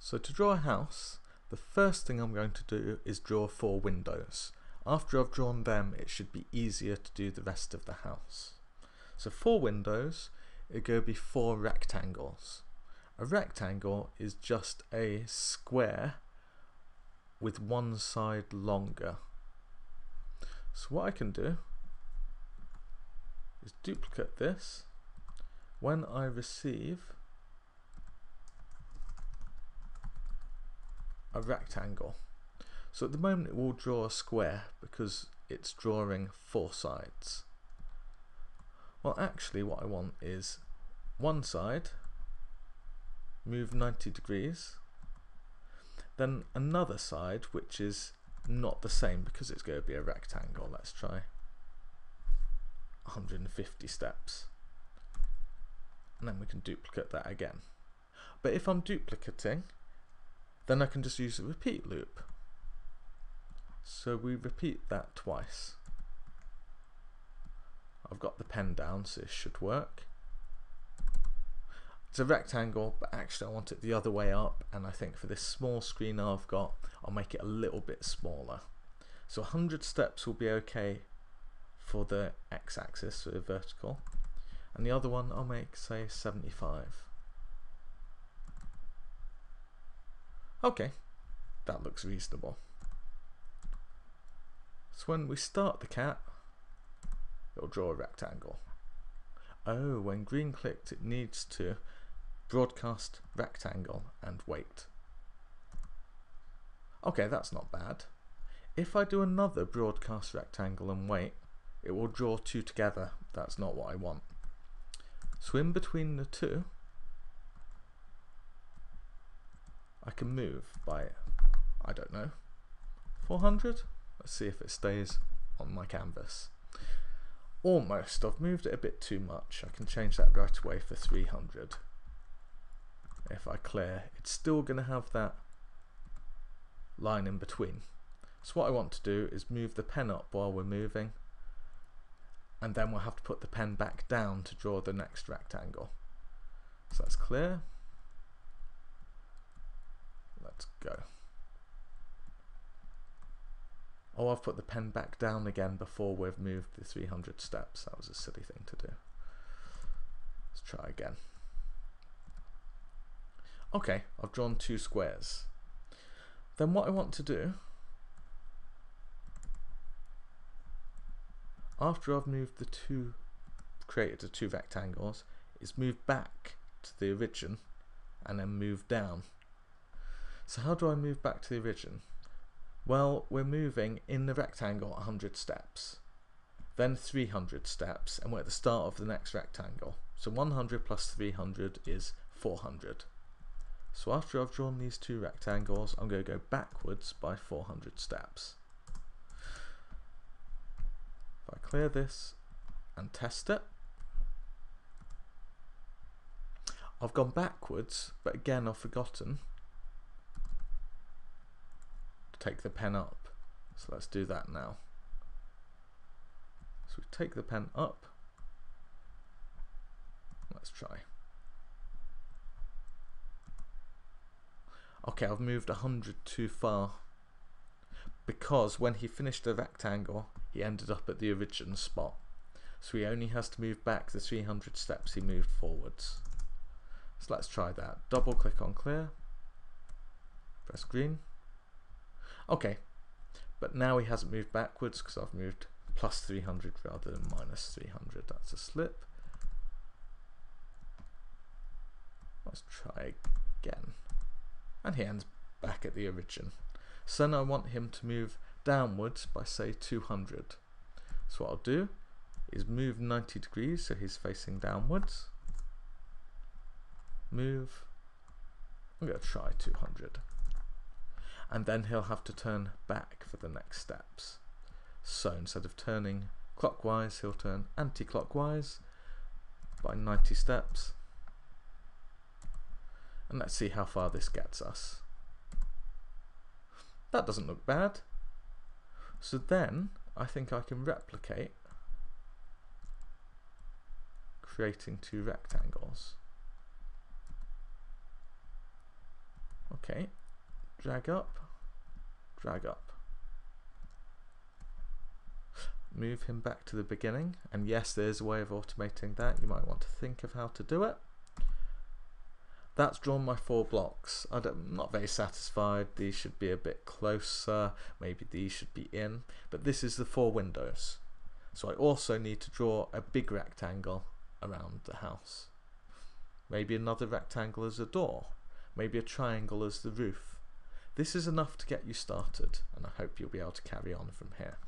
So to draw a house, the first thing I'm going to do is draw 4 windows. After I've drawn them, it should be easier to do the rest of the house. So 4 windows, it's going to be 4 rectangles. A rectangle is just a square with one side longer. So what I can do is duplicate this. When I receive a rectangle, so at the moment it will draw a square because it's drawing 4 sides. Well, actually what I want is one side move 90 degrees, then another side which is not the same because it's going to be a rectangle. Let's try 150 steps, and then we can duplicate that again. But if I'm duplicating, then I can just use a repeat loop. So we repeat that twice. I've got the pen down, so it should work. It's a rectangle, but actually I want it the other way up, and I think for this small screen I've got, I'll make it a little bit smaller. So 100 steps will be okay for the x-axis, so the vertical, and the other one I'll make, say, 75. Okay, that looks reasonable. So when we start the cat, it'll draw a rectangle. Oh, when green clicked, it needs to broadcast rectangle and wait. Okay, that's not bad. If I do another broadcast rectangle and wait, it will draw 2 together. That's not what I want. So in between the 2, I can move by, I don't know, 400? Let's see if it stays on my canvas. Almost. I've moved it a bit too much. I can change that right away for 300. If I clear, it's still going to have that line in between. So what I want to do is move the pen up while we're moving, and then we'll have to put the pen back down to draw the next rectangle. So that's clear. Let's go. Oh, I've put the pen back down again before we've moved the 300 steps. That was a silly thing to do. Let's try again. Okay, I've drawn 2 squares. Then what I want to do, after I've moved the 2, created the 2 rectangles, is move back to the origin and then move down. So how do I move back to the origin? Well, we're moving in the rectangle 100 steps, then 300 steps, and we're at the start of the next rectangle. So 100 plus 300 is 400. So after I've drawn these 2 rectangles, I'm going to go backwards by 400 steps. If I clear this and test it, I've gone backwards, but again I've forgotten to take the pen up. So let's do that now. So we take the pen up. Let's try. Okay, I've moved 100 too far, because when he finished the rectangle, he ended up at the origin spot. So he only has to move back the 300 steps he moved forwards. So let's try that. Double click on clear, press green. Okay, but now he hasn't moved backwards because I've moved plus 300 rather than minus 300. That's a slip. Let's try again. And he ends back at the origin. So then I want him to move downwards by, say, 200. So what I'll do is move 90 degrees so he's facing downwards. Move. I'm going to try 200. And then he'll have to turn back for the next steps. So instead of turning clockwise, he'll turn anti-clockwise by 90 steps. And let's see how far this gets us. That doesn't look bad. So then I think I can replicate creating 2 rectangles. Okay, drag up, drag up. Move him back to the beginning, and yes, there's a way of automating that. You might want to think of how to do it. That's drawn my 4 blocks. I'm not very satisfied. These should be a bit closer. Maybe these should be in. But this is the 4 windows. So I also need to draw a big rectangle around the house. Maybe another rectangle as a door. Maybe a triangle as the roof. This is enough to get you started, and I hope you'll be able to carry on from here.